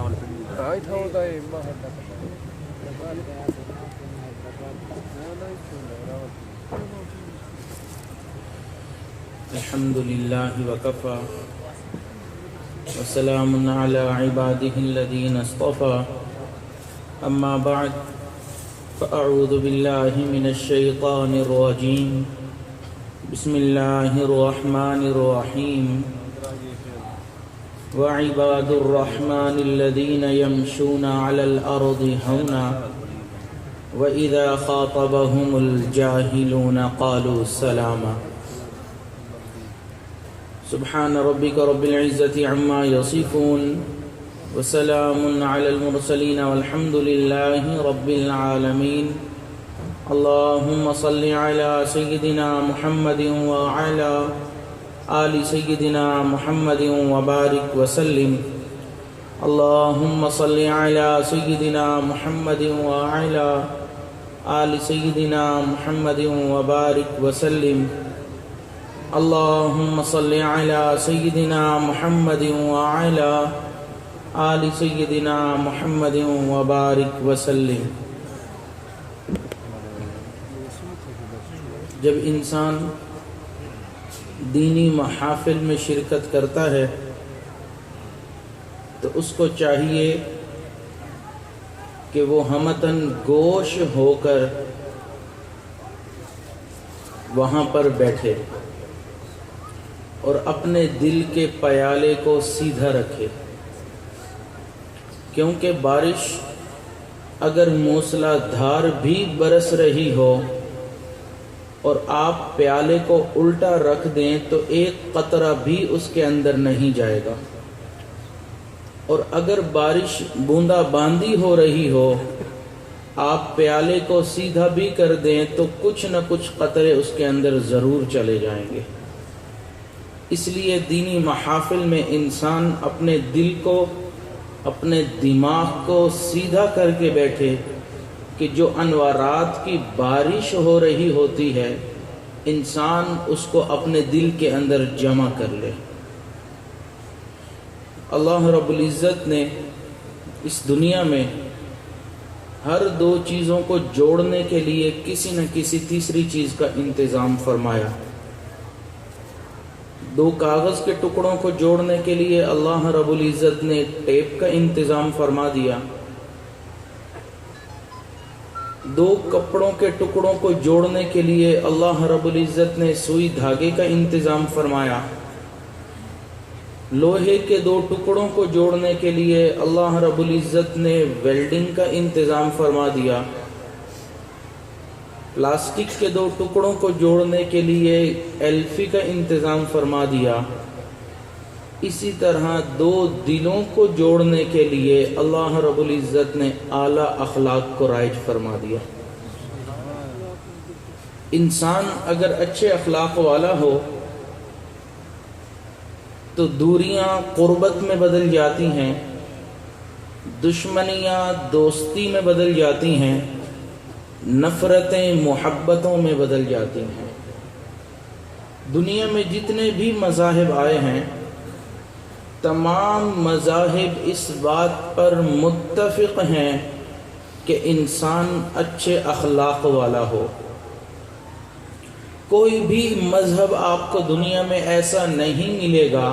الحمد لله وكفى وسلام على عباده الذين اصطفى أما بعد فأعوذ بالله من الشيطان الرجيم بسم الله الرحمن الرحيم وعباد الرحمن الذين يمشون على الأرض هونا وإذا خاطبهم الجاهلون قالوا سلاما سبحان ربك رب العزة عما يصفون وسلام على المرسلين والحمد لله رب العالمين اللهم صل على سيدنا محمد وعلى آل سيدنا محمد وبارك وسلم اللهم صل على سيدنا محمد وعلى آل سيدنا محمد وبارك وسلم اللهم صل على سيدنا محمد وعلى آل سيدنا محمد وبارك وسلم. جب انسان دینی محافل میں شرکت کرتا ہے تو اس کو چاہیے کہ وہ ہمتاً گوش ہو کر وہاں پر بیٹھے اور اپنے دل کے پیالے کو سیدھا رکھے، کیونکہ بارش اگر موسلا دھار بھی برس رہی ہو اور آپ پیالے کو الٹا رکھ دیں تو ایک قطرہ بھی اس کے اندر نہیں جائے گا، اور اگر بارش بوندا باندی ہو رہی ہو آپ پیالے کو سیدھا بھی کر دیں تو کچھ نہ کچھ قطرے اس کے اندر ضرور چلے جائیں گے. اس لیے دینی محافل میں انسان اپنے دل کو، اپنے دماغ کو سیدھا کر کے بیٹھے کہ جو انوارات کی بارش ہو رہی ہوتی ہے انسان اس کو اپنے دل کے اندر جمع کر لے. اللہ رب العزت نے اس دنیا میں ہر دو چیزوں کو جوڑنے کے لیے کسی نہ کسی تیسری چیز کا انتظام فرمایا. دو کاغذ کے ٹکڑوں کو جوڑنے کے لیے اللہ رب العزت نے ٹیپ کا انتظام فرما دیا. دو کپڑوں کے ٹکڑوں کو جوڑنے کے لیے اللہ رب العزت نے سوئی دھاگے کا انتظام فرمایا. لوہے کے دو ٹکڑوں کو جوڑنے کے لیے اللہ رب العزت نے ویلڈنگ کا انتظام فرما دیا. پلاسٹک کے دو ٹکڑوں کو جوڑنے کے لیے ایلفی کا انتظام فرما دیا. اسی طرح دو دلوں کو جوڑنے کے لیے اللہ رب العزت نے اعلیٰ اخلاق کو رائج فرما دیا. انسان اگر اچھے اخلاق والا ہو تو دوریاں قربت میں بدل جاتی ہیں، دشمنیاں دوستی میں بدل جاتی ہیں، نفرتیں محبتوں میں بدل جاتی ہیں. دنیا میں جتنے بھی مذاہب آئے ہیں تمام مذاہب اس بات پر متفق ہیں کہ انسان اچھے اخلاق والا ہو. کوئی بھی مذہب آپ کو دنیا میں ایسا نہیں ملے گا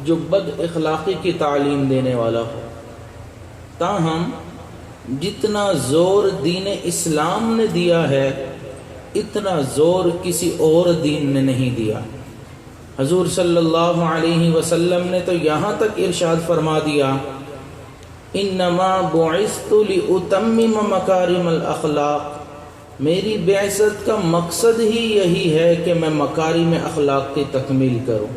جو بد اخلاقی کی تعلیم دینے والا ہو. تاہم جتنا زور دین اسلام نے دیا ہے اتنا زور کسی اور دین نے نہیں دیا. حضور صلی اللہ علیہ وسلم نے تو یہاں تک ارشاد فرما دیا انما بعثت لأتمم مکارم الاخلاق، میری بعثت کا مقصد ہی یہی ہے کہ میں مکارم اخلاق کی تکمیل کروں.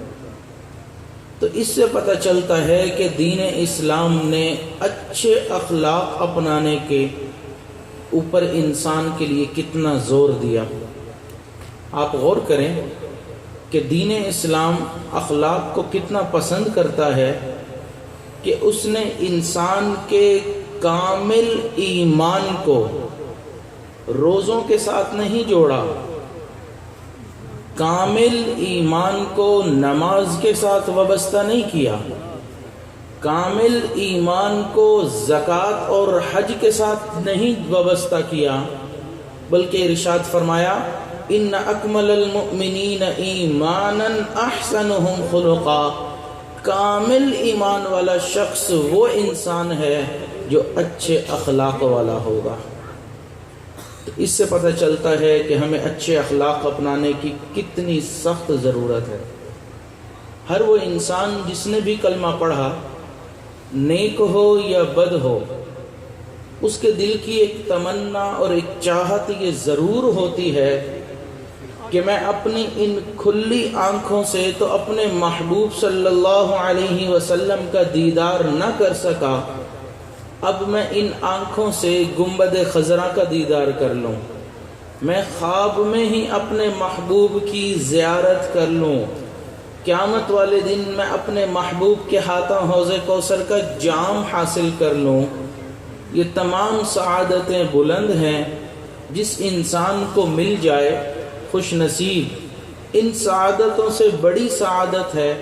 تو اس سے پتہ چلتا ہے کہ دین اسلام نے اچھے اخلاق اپنانے کے اوپر انسان کے لیے کتنا زور دیا. آپ غور کریں کہ دین اسلام اخلاق کو کتنا پسند کرتا ہے کہ اس نے انسان کے کامل ایمان کو روزوں کے ساتھ نہیں جوڑا، کامل ایمان کو نماز کے ساتھ وابستہ نہیں کیا، کامل ایمان کو زکوٰۃ اور حج کے ساتھ نہیں وابستہ کیا، بلکہ ارشاد فرمایا ان اکمل المؤمنین ایمانا احسنہم خلقا، کامل ایمان والا شخص وہ انسان ہے جو اچھے اخلاق والا ہوگا۔ اس سے پتہ چلتا ہے کہ ہمیں اچھے اخلاق اپنانے کی کتنی سخت ضرورت ہے۔ ہر وہ انسان جس نے بھی کلمہ پڑھا، نیک ہو یا بد ہو، اس کے دل کی ایک تمنا اور ایک چاہت یہ ضرور ہوتی ہے کہ میں اپنی ان کھلی آنکھوں سے تو اپنے محبوب صلی اللہ علیہ وسلم کا دیدار نہ کر سکا، اب میں ان آنکھوں سے گنبد خضرا کا دیدار کر لوں، میں خواب میں ہی اپنے محبوب کی زیارت کر لوں، قیامت والے دن میں اپنے محبوب کے ہاتھوں حوض کوثر کا جام حاصل کر لوں۔ یہ تمام سعادتیں بلند ہیں، جس انسان کو مل جائے خوش نصیب۔ ان سعادتوں سے بڑی سعادت ہے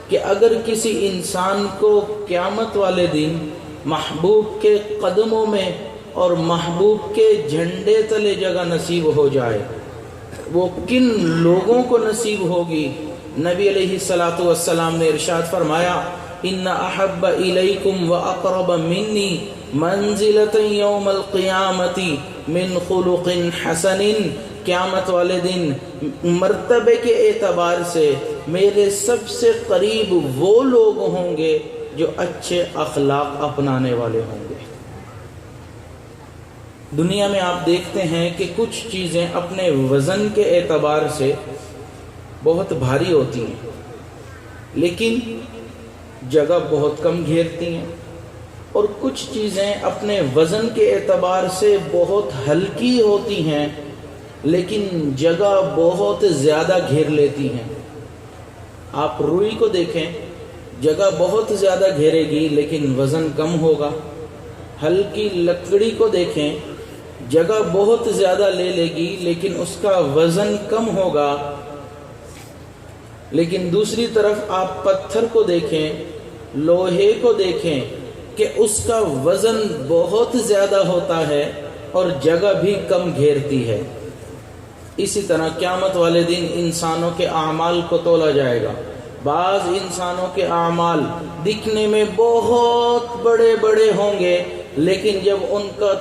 کہ اگر کسی انسان کو قیامت والے دن محبوب کے قدموں میں اور محبوب کے جھنڈے تلے جگہ نصیب ہو جائے، وہ کن لوگوں کو نصیب ہوگی؟ نبی علیہ الصلوۃ والسلام نے ارشاد فرمایا ان احب الیکم واقرب منی منزلۃ یوم القیامۃ من خلق حسن، قیامت والے دن مرتبے کے اعتبار سے میرے سب سے قریب وہ لوگ ہوں گے جو اچھے اخلاق اپنانے والے ہوں گے۔ دنیا میں آپ دیکھتے ہیں کہ کچھ چیزیں اپنے وزن کے اعتبار سے بہت بھاری ہوتی ہیں، لیکن جگہ بہت کم گھیرتی ہیں، اور کچھ چیزیں اپنے وزن کے اعتبار سے بہت ہلکی ہوتی ہیں لیکن جگہ بہت زیادہ گھیر لیتی ہیں۔ آپ روئی کو دیکھیں، جگہ بہت زیادہ گھیرے گی لیکن وزن کم ہوگا۔ ہلکی لکڑی کو دیکھیں، جگہ بہت زیادہ لے لے گی لیکن اس کا وزن کم ہوگا۔ لیکن دوسری طرف آپ پتھر کو دیکھیں، لوہے کو دیکھیں کہ اس کا وزن بہت زیادہ ہوتا ہے اور جگہ بھی کم گھیرتی ہے۔ اسی طرح قیامت والے دن انسانوں کے اعمال کو تولا جائے گا۔ بعض انسانوں کے اعمال دکھنے میں بہت بڑے بڑے ہوں گے، لیکن جب ان کا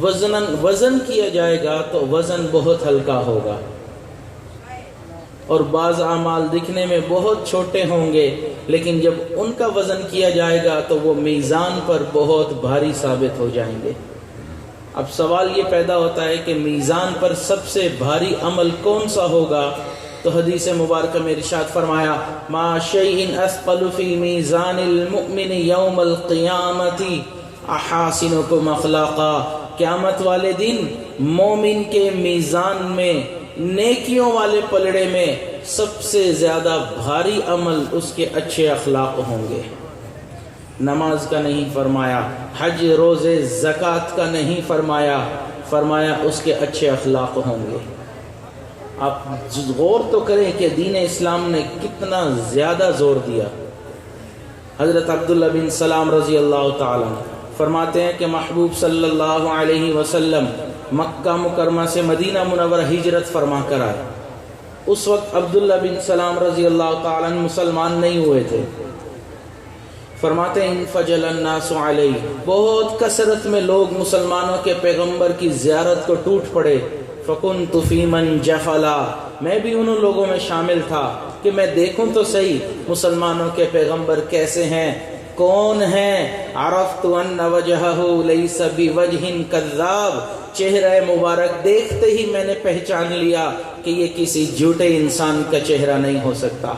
وزن کیا جائے گا تو وزن بہت ہلکا ہوگا، اور بعض اعمال دکھنے میں بہت چھوٹے ہوں گے لیکن جب ان کا وزن کیا جائے گا تو وہ میزان پر بہت بھاری ثابت ہو جائیں گے۔ اب سوال یہ پیدا ہوتا ہے کہ میزان پر سب سے بھاری عمل کون سا ہوگا؟ تو حدیث مبارکہ میں ارشاد فرمایا ما شیء اثقل فی میزان المؤمن یوم القیامت احاسنکم اخلاقا، قیامت والے دن مومن کے میزان میں، نیکیوں والے پلڑے میں سب سے زیادہ بھاری عمل اس کے اچھے اخلاق ہوں گے۔ نماز کا نہیں فرمایا، حج روزے زکوٰۃ کا نہیں فرمایا، فرمایا اس کے اچھے اخلاق ہوں گے۔ آپ غور تو کریں کہ دین اسلام نے کتنا زیادہ زور دیا۔ حضرت عبداللہ بن سلام رضی اللہ تعالیٰ فرماتے ہیں کہ محبوب صلی اللہ علیہ وسلم مکہ مکرمہ سے مدینہ منورہ ہجرت فرما کر آئے۔ اس وقت عبداللہ بن سلام رضی اللہ تعالیٰ مسلمان نہیں ہوئے تھے۔ فرماتے ہیں انفجل الناس علیہ، بہت کثرت میں لوگ مسلمانوں کے پیغمبر کی زیارت کو ٹوٹ پڑے۔ فکنت فی من جفلا، میں بھی انہوں لوگوں میں شامل تھا کہ میں دیکھوں تو صحیح مسلمانوں کے پیغمبر کیسے ہیں، کون ہیں۔ عرفت ان وجہہ لیس بوجہ کذاب، چہرہ مبارک دیکھتے ہی میں نے پہچان لیا کہ یہ کسی جھوٹے انسان کا چہرہ نہیں ہو سکتا۔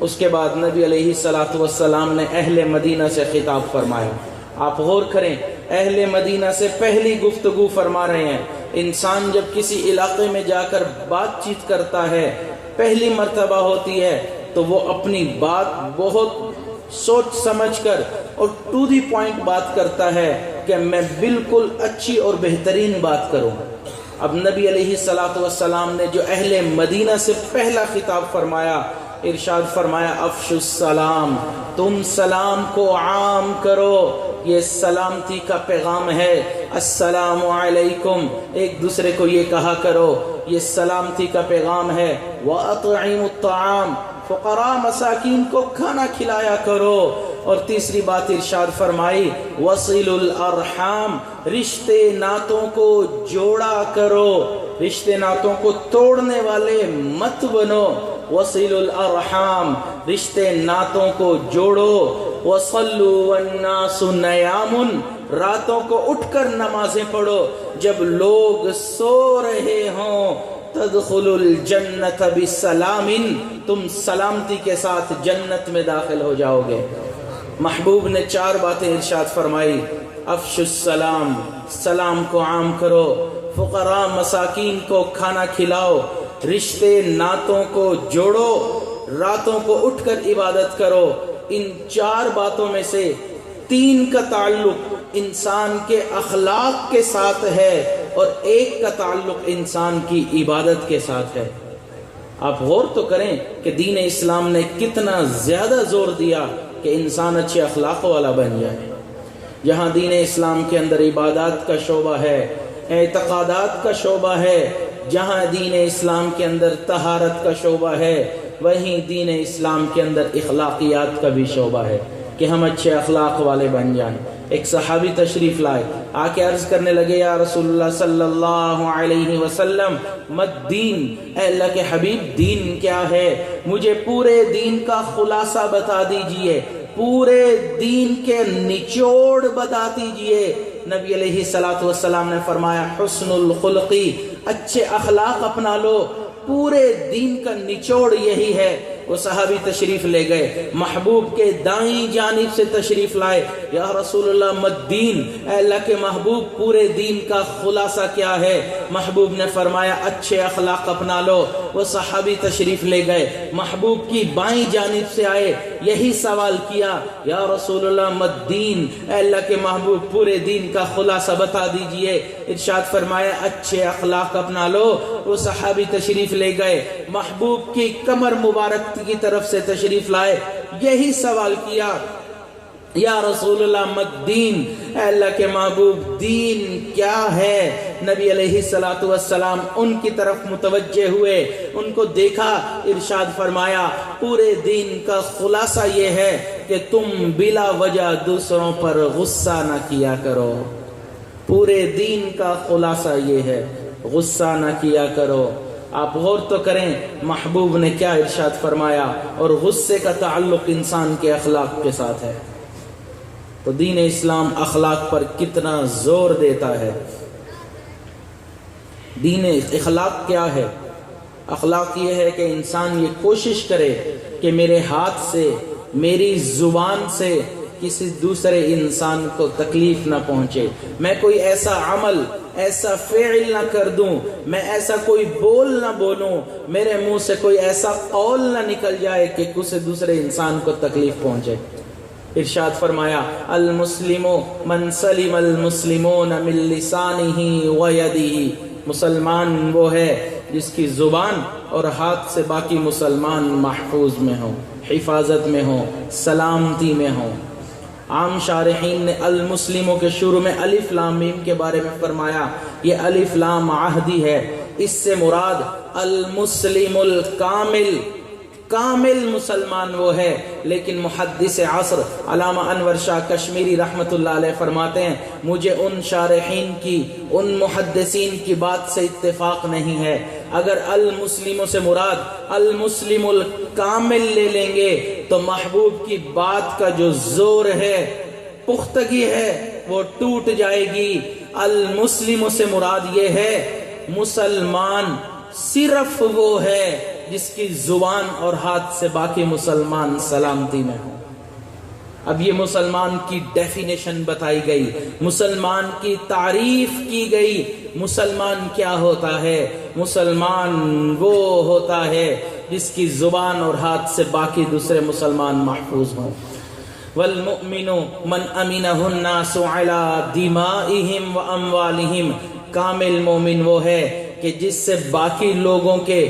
اس کے بعد نبی علیہ الصلوۃ والسلام نے اہل مدینہ سے خطاب فرمایا۔ آپ غور کریں، اہل مدینہ سے پہلی گفتگو فرما رہے ہیں۔ انسان جب کسی علاقے میں جا کر بات چیت کرتا ہے، پہلی مرتبہ ہوتی ہے تو وہ اپنی بات بہت سوچ سمجھ کر اور ٹو دی پوائنٹ بات کرتا ہے کہ میں بالکل اچھی اور بہترین بات کروں۔ اب نبی علیہ الصلوۃ والسلام نے جو اہل مدینہ سے پہلا خطاب فرمایا ارشاد فرمایا افشوا السلام، تم سلام کو عام کرو، یہ سلامتی کا پیغام ہے۔ السلام علیکم، ایک دوسرے کو یہ کہا کرو، یہ سلامتی کا پیغام ہے۔ وَأَطْعِمُوا الطَّعَامَ، فقراء مساکین کو کھانا کھلایا کرو۔ اور تیسری بات ارشاد فرمائی وَصِلُوا الْأَرْحَامَ، رشتے ناتوں کو جوڑا کرو، رشتے ناتوں کو توڑنے والے مت بنو۔ وَصِلُوا الْأَرْحَامَ، رشتے ناتوں کو جوڑو۔ وَصَلُّوا وَالنَّاسُ نِيَامٌ، راتوں کو اٹھ کر نمازیں پڑھو جب لوگ سو رہے ہوں۔ تدخلوا الجنت بسلام، تم سلامتی کے ساتھ جنت میں داخل ہو جاؤ گے۔ محبوب نے 4 باتیں ارشاد فرمائی، افشوا السلام، سلام کو عام کرو، فقراء مساکین کو کھانا کھلاؤ، رشتے ناتوں کو جوڑو، راتوں کو اٹھ کر عبادت کرو۔ ان 4 باتوں میں سے 3 کا تعلق انسان کے اخلاق کے ساتھ ہے اور 1 کا تعلق انسان کی عبادت کے ساتھ ہے۔ آپ غور تو کریں کہ دین اسلام نے کتنا زیادہ زور دیا کہ انسان اچھے اخلاق والا بن جائے۔ جہاں دین اسلام کے اندر عبادات کا شعبہ ہے، اعتقادات کا شعبہ ہے، جہاں دین اسلام کے اندر طہارت کا شعبہ ہے، وہیں دین اسلام کے اندر اخلاقیات کا بھی شعبہ ہے کہ ہم اچھے اخلاق والے بن جائیں۔ ایک صحابی تشریف لائے، آ کے عرض کرنے لگے یا رسول اللہ صلی اللہ علیہ وسلم مد دین، اے اللہ کے حبیب دین کیا ہے؟ مجھے پورے دین کا خلاصہ بتا دیجئے، پورے دین کے نچوڑ بتا دیجئے۔ نبی علیہ الصلوۃ والسلام نے فرمایا حسن الخلقی، اچھے اخلاق اپنا لو، پورے دین کا نچوڑ یہی ہے۔ وہ صحابی تشریف لے گئے، محبوب کے دائیں جانب سے تشریف لائے، یا رسول اللہ مد دین، اے اللہ کے محبوب پورے دین کا خلاصہ کیا ہے؟ محبوب نے فرمایا اچھے اخلاق اپنا لو۔ وہ صحابی تشریف لے گئے، محبوب کی بائیں جانب سے آئے، یہی سوال کیا، یا رسول اللہ مد دین، اے اللہ کے محبوب پورے دین کا خلاصہ بتا دیجئے۔ ارشاد فرمایا اچھے اخلاق اپنا لو۔ وہ صحابی تشریف لے گئے، محبوب کی کمر مبارک کی طرف سے تشریف لائے، یہی سوال کیا، یا رسول اللہ مد دین، اے اللہ کے محبوب دین کیا ہے؟ نبی علیہ الصلوۃ والسلام ان کی طرف متوجہ ہوئے، ان کو دیکھا، ارشاد فرمایا پورے دین کا خلاصہ یہ ہے کہ تم بلا وجہ دوسروں پر غصہ نہ کیا کرو۔ پورے دین کا خلاصہ یہ ہے، غصہ نہ کیا کرو۔ آپ غور تو کریں محبوب نے کیا ارشاد فرمایا، اور غصے کا تعلق انسان کے اخلاق کے ساتھ ہے۔ تو دین اسلام اخلاق پر کتنا زور دیتا ہے۔ دین اخلاق کیا ہے؟ اخلاق یہ ہے کہ انسان یہ کوشش کرے کہ میرے ہاتھ سے، میری زبان سے کسی دوسرے انسان کو تکلیف نہ پہنچے، میں کوئی ایسا عمل، ایسا فعل نہ کر دوں، میں ایسا کوئی بول نہ بولوں، میرے منہ سے کوئی ایسا قول نہ نکل جائے کہ کسی دوسرے انسان کو تکلیف پہنچے۔ ارشاد فرمایا المسلم من سلم المسلمون من لسانہ ویدہ، مسلمان وہ ہے جس کی زبان اور ہاتھ سے باقی مسلمان محفوظ میں ہوں، حفاظت میں ہوں، سلامتی میں ہوں۔ عام شارحین نے المسلموں کے شروع میں الف لام میم کے بارے میں فرمایا، یہ الف لام عہدی ہے، اس سے مراد المسلم الکامل، کامل مسلمان وہ ہے۔ لیکن محدث عصر علامہ انور شاہ کشمیری رحمت اللہ علیہ فرماتے ہیں مجھے ان شارحین کی، ان محدثین کی بات سے اتفاق نہیں ہے۔ اگر المسلموں سے مراد المسلم الکامل لے لیں گے تو محبوب کی بات کا جو زور ہے، پختگی ہے، وہ ٹوٹ جائے گی۔ المسلموں سے مراد یہ ہے مسلمان صرف وہ ہے جس کی زبان اور ہاتھ سے باقی مسلمان سلامتی میں ہوں۔ اب یہ مسلمان کی ڈیفینیشن بتائی گئی، مسلمان کی تعریف کی گئی۔ مسلمان کیا ہوتا ہے؟ مسلمان وہ ہوتا ہے جس کی زبان اور ہاتھ سے باقی دوسرے مسلمان محفوظ ہوں۔ والمؤمن من امنہ الناس علی دمائہم واموالہم، کامل مومن وہ ہے کہ جس سے باقی لوگوں کے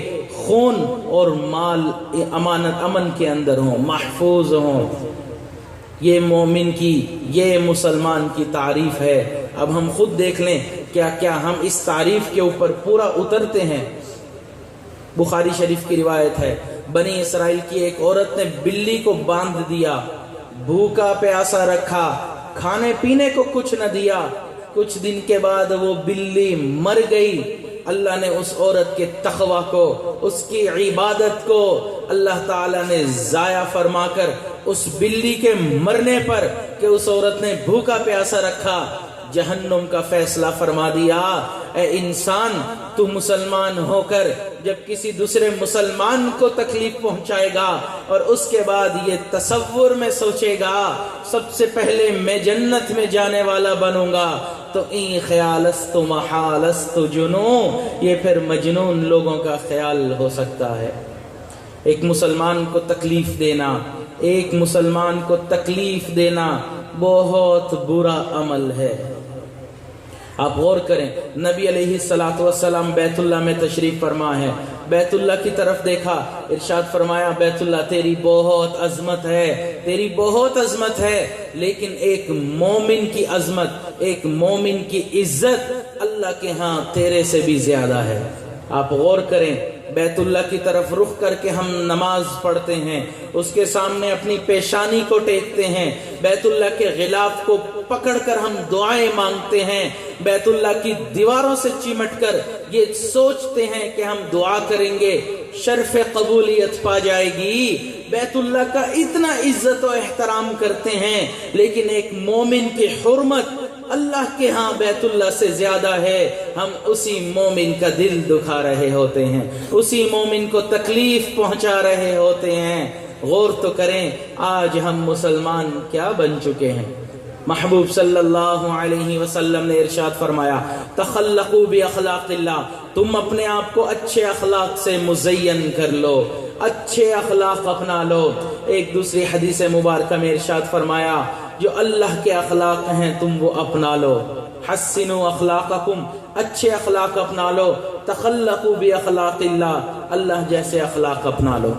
خون اور مال امانت امن کے اندر ہوں، محفوظ ہوں۔ یہ مومن کی، یہ مسلمان کی تعریف ہے۔ اب ہم خود دیکھ لیں کیا ہم اس تعریف کے اوپر پورا اترتے ہیں؟ بخاری شریف کی روایت ہے، بنی اسرائیل کی ایک عورت نے بلی کو باندھ دیا، بھوکا پیاسا رکھا، کھانے پینے کو کچھ نہ دیا۔ کچھ دن کے بعد وہ بلی مر گئی۔ اللہ نے اس عورت کے تقوی کو، اس کی عبادت کو اللہ تعالیٰ نے ضائع فرما کر اس بلی کے مرنے پر کہ اس عورت نے بھوکا پیاسا رکھا، جہنم کا فیصلہ فرما دیا۔ اے انسان، تو مسلمان ہو کر جب کسی دوسرے مسلمان کو تکلیف پہنچائے گا اور اس کے بعد یہ تصور میں سوچے گا سب سے پہلے میں جنت میں جانے والا بنوں گا، تو این خیالست محالست جنون، یہ پھر مجنون لوگوں کا خیال ہو سکتا ہے۔ ایک مسلمان کو تکلیف دینا، ایک مسلمان کو تکلیف دینا بہت برا عمل ہے۔ آپ غور کریں، نبی علیہ الصلوۃ والسلام بیت اللہ میں تشریف فرما ہے، بیت اللہ کی طرف دیکھا، ارشاد فرمایا بیت اللہ تیری بہت عظمت ہے، تیری بہت عظمت ہے، لیکن ایک مومن کی عظمت، ایک مومن کی عزت اللہ کے ہاں تیرے سے بھی زیادہ ہے۔ آپ غور کریں، بیت اللہ کی طرف رخ کر کے ہم نماز پڑھتے ہیں، اس کے سامنے اپنی پیشانی کو ٹیکتے ہیں، بیت اللہ کے غلاف کو پکڑ کر ہم دعائیں مانگتے ہیں، بیت اللہ کی دیواروں سے چمٹ کر یہ سوچتے ہیں کہ ہم دعا کریں گے شرف قبولیت پا جائے گی، بیت اللہ کا اتنا عزت و احترام کرتے ہیں، لیکن ایک مومن کی حرمت اللہ کے ہاں بیت اللہ سے زیادہ ہے۔ ہم اسی مومن کا دل دکھا رہے ہوتے ہیں، اسی مومن کو تکلیف پہنچا رہے ہوتے ہیں۔ غور تو کریں، آج ہم مسلمان کیا بن چکے ہیں؟ محبوب صلی اللہ علیہ وسلم نے ارشاد فرمایا، تخلقوا باخلاق اللہ، تم اپنے آپ کو اچھے اخلاق سے مزین کر لو، اچھے اخلاق اپنا لو۔ ایک دوسری حدیث مبارکہ میں ارشاد فرمایا، جو اللہ کے اخلاق ہیں تم وہ اپنا لو، حسنوا اخلاقکم، اچھے اخلاق اپنا لو، تخلقوا باخلاق اللہ، اللہ جیسے اخلاق اپنا لو۔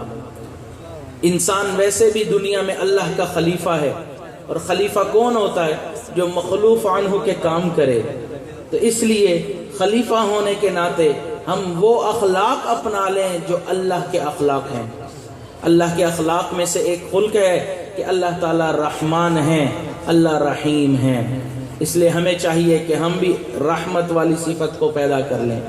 انسان ویسے بھی دنیا میں اللہ کا خلیفہ ہے، اور خلیفہ کون ہوتا ہے؟ جو مخلوف عنہ کے کام کرے۔ تو اس لیے خلیفہ ہونے کے ناطے ہم وہ اخلاق اپنا لیں جو اللہ کے اخلاق ہیں۔ اللہ کے اخلاق میں سے ایک خلق ہے کہ اللہ تعالیٰ رحمان ہیں، اللہ رحیم ہیں، اس لیے ہمیں چاہیے کہ ہم بھی رحمت والی صفت کو پیدا کر لیں۔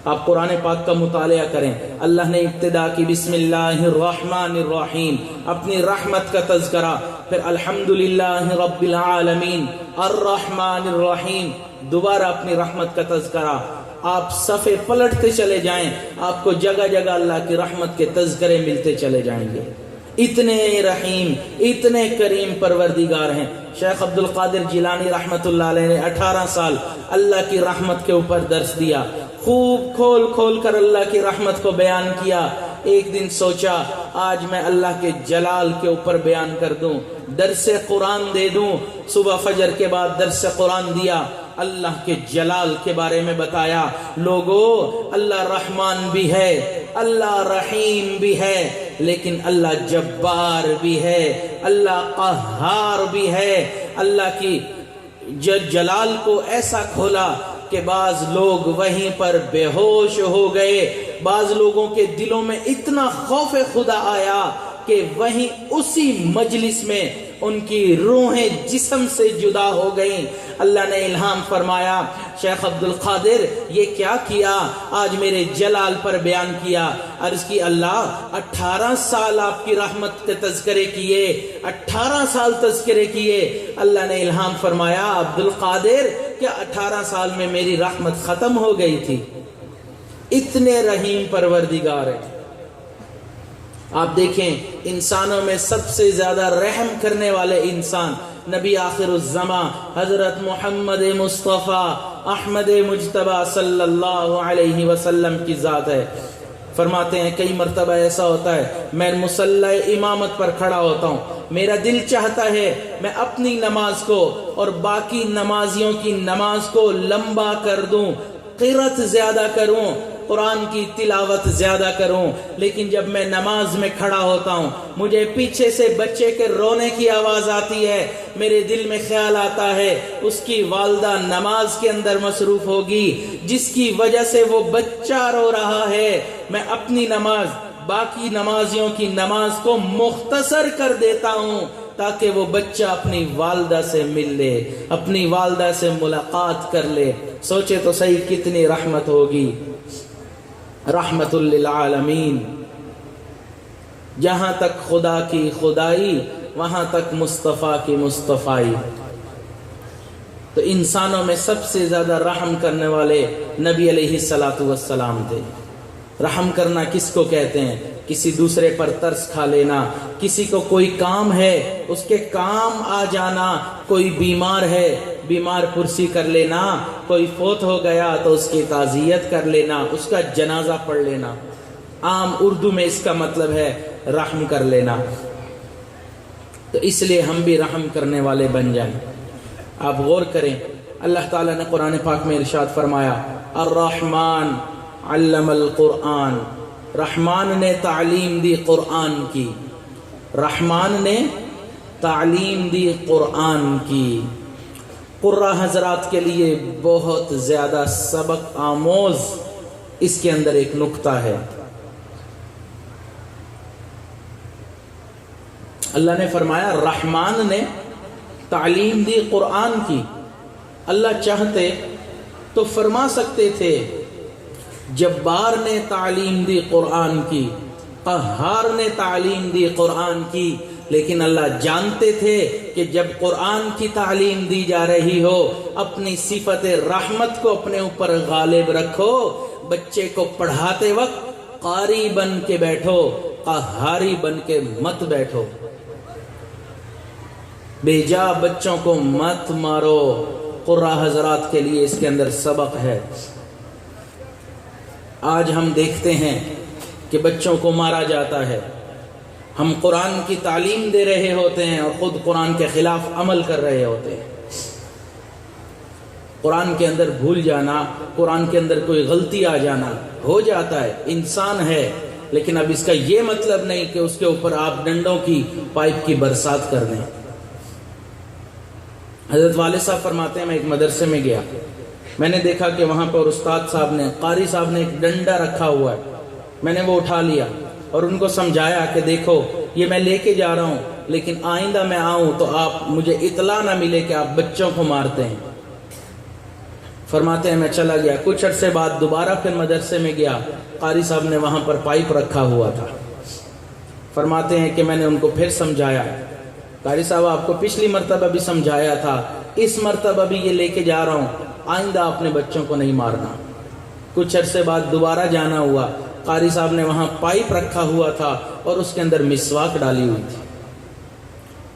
آپ قرآن پاک کا مطالعہ کریں، اللہ نے ابتدا کی بسم اللہ الرحمن الرحیم، اپنی رحمت کا تذکرہ، پھر الحمدللہ رب العالمین الرحمن الرحیم، دوبارہ اپنی رحمت کا تذکرہ۔ آپ صفحے پلٹتے چلے جائیں، آپ کو جگہ جگہ اللہ کی رحمت کے تذکرے ملتے چلے جائیں گے۔ اتنے رحیم، اتنے کریم پروردگار ہیں۔ شیخ عبد القادر جیلانی رحمت اللہ علیہ نے 18 سال اللہ کی رحمت کے اوپر درس دیا، خوب کھول کھول کر اللہ کی رحمت کو بیان کیا۔ ایک دن سوچا آج میں اللہ کے جلال کے اوپر بیان کر دوں، درس قرآن دے دوں۔ صبح فجر کے بعد درس قرآن دیا، اللہ کے جلال کے بارے میں بتایا۔ لوگو، اللہ رحمان بھی ہے، اللہ رحیم بھی ہے، لیکن اللہ جبار بھی ہے، اللہ قہار بھی ہے۔ اللہ کی جلال کو ایسا کھولا کہ بعض لوگ وہیں پر بے ہوش ہو گئے، بعض لوگوں کے دلوں میں اتنا خوف خدا آیا کہ وہیں اسی مجلس میں ان کی روحیں جسم سے جدا ہو گئیں۔ اللہ نے الہام فرمایا، شیخ عبد القادر یہ کیا کیا؟ آج میرے جلال پر بیان کیا۔ عرض کی اللہ 18 سال آپ کی رحمت کے تذکرے کیے، 18 سال تذکرے کیے۔ اللہ نے الہام فرمایا، عبد القادر کیا 18 سال میں میری رحمت ختم ہو گئی تھی؟ اتنے رحیم پروردگار ہے۔ آپ دیکھیں، انسانوں میں سب سے زیادہ رحم کرنے والے انسان نبی آخر الزمان حضرت محمد مصطفیٰ احمد مجتبیٰ صلی اللہ علیہ وسلم کی ذات ہے۔ فرماتے ہیں کئی مرتبہ ایسا ہوتا ہے میں مصلی امامت پر کھڑا ہوتا ہوں، میرا دل چاہتا ہے میں اپنی نماز کو اور باقی نمازیوں کی نماز کو لمبا کر دوں، قرت زیادہ کروں، قرآن کی تلاوت زیادہ کروں، لیکن جب میں نماز میں کھڑا ہوتا ہوں مجھے پیچھے سے بچے کے رونے کی آواز آتی ہے، میرے دل میں خیال آتا ہے اس کی والدہ نماز کے اندر مصروف ہوگی جس کی وجہ سے وہ بچہ رو رہا ہے، میں اپنی نماز باقی نمازیوں کی نماز کو مختصر کر دیتا ہوں تاکہ وہ بچہ اپنی والدہ سے مل لے، اپنی والدہ سے ملاقات کر لے۔ سوچے تو صحیح کتنی رحمت ہوگی، رحمت للعالمین۔ جہاں تک خدا کی خدائی وہاں تک مصطفیٰ کی مصطفائی۔ تو انسانوں میں سب سے زیادہ رحم کرنے والے نبی علیہ الصلوۃ والسلام تھے۔ رحم کرنا کس کو کہتے ہیں؟ کسی دوسرے پر ترس کھا لینا، کسی کو کوئی کام ہے اس کے کام آ جانا، کوئی بیمار ہے بیمار پرسی کر لینا، کوئی فوت ہو گیا تو اس کی تعزیت کر لینا، اس کا جنازہ پڑھ لینا۔ عام اردو میں اس کا مطلب ہے رحم کر لینا۔ تو اس لیے ہم بھی رحم کرنے والے بن جائیں۔ آپ غور کریں، اللہ تعالیٰ نے قرآن پاک میں ارشاد فرمایا، الرحمن علم القرآن، رحمان نے تعلیم دی قرآن کی، رحمان نے تعلیم دی قرآن کی۔ قرہ حضرات کے لیے بہت زیادہ سبق آموز اس کے اندر ایک نقطہ ہے۔ اللہ نے فرمایا رحمان نے تعلیم دی قرآن کی۔ اللہ چاہتے تو فرما سکتے تھے جبار نے تعلیم دی قرآن کی، قہار نے تعلیم دی قرآن کی، لیکن اللہ جانتے تھے کہ جب قرآن کی تعلیم دی جا رہی ہو اپنی صفت رحمت کو اپنے اوپر غالب رکھو، بچے کو پڑھاتے وقت قاری بن کے بیٹھو، قہاری بن کے مت بیٹھو، بے جا بچوں کو مت مارو۔ قرہ حضرات کے لیے اس کے اندر سبق ہے۔ آج ہم دیکھتے ہیں کہ بچوں کو مارا جاتا ہے، ہم قرآن کی تعلیم دے رہے ہوتے ہیں اور خود قرآن کے خلاف عمل کر رہے ہوتے ہیں۔ قرآن کے اندر بھول جانا، قرآن کے اندر کوئی غلطی آ جانا ہو جاتا ہے، انسان ہے، لیکن اب اس کا یہ مطلب نہیں کہ اس کے اوپر آپ ڈنڈوں کی پائپ کی برسات کر دیں۔ حضرت والد صاحب فرماتے ہیں میں ایک مدرسے میں گیا، میں نے دیکھا کہ وہاں پر استاد صاحب نے، قاری صاحب نے ایک ڈنڈا رکھا ہوا ہے، میں نے وہ اٹھا لیا اور ان کو سمجھایا کہ دیکھو یہ میں لے کے جا رہا ہوں، لیکن آئندہ میں آؤں تو آپ مجھے اطلاع نہ ملے کہ آپ بچوں کو مارتے ہیں۔ فرماتے ہیں میں چلا گیا، کچھ عرصے بعد دوبارہ پھر مدرسے میں گیا، قاری صاحب نے وہاں پر پائپ رکھا ہوا تھا۔ فرماتے ہیں کہ میں نے ان کو پھر سمجھایا، قاری صاحب آپ کو پچھلی مرتبہ بھی سمجھایا تھا، اس مرتبہ بھی یہ لے کے جا رہا ہوں، آئندہ اپنے بچوں کو نہیں مارنا۔ کچھ عرصے بعد دوبارہ جانا ہوا، قاری صاحب نے وہاں پائپ رکھا ہوا تھا اور اس کے اندر مسواک ڈالی ہوئی تھی۔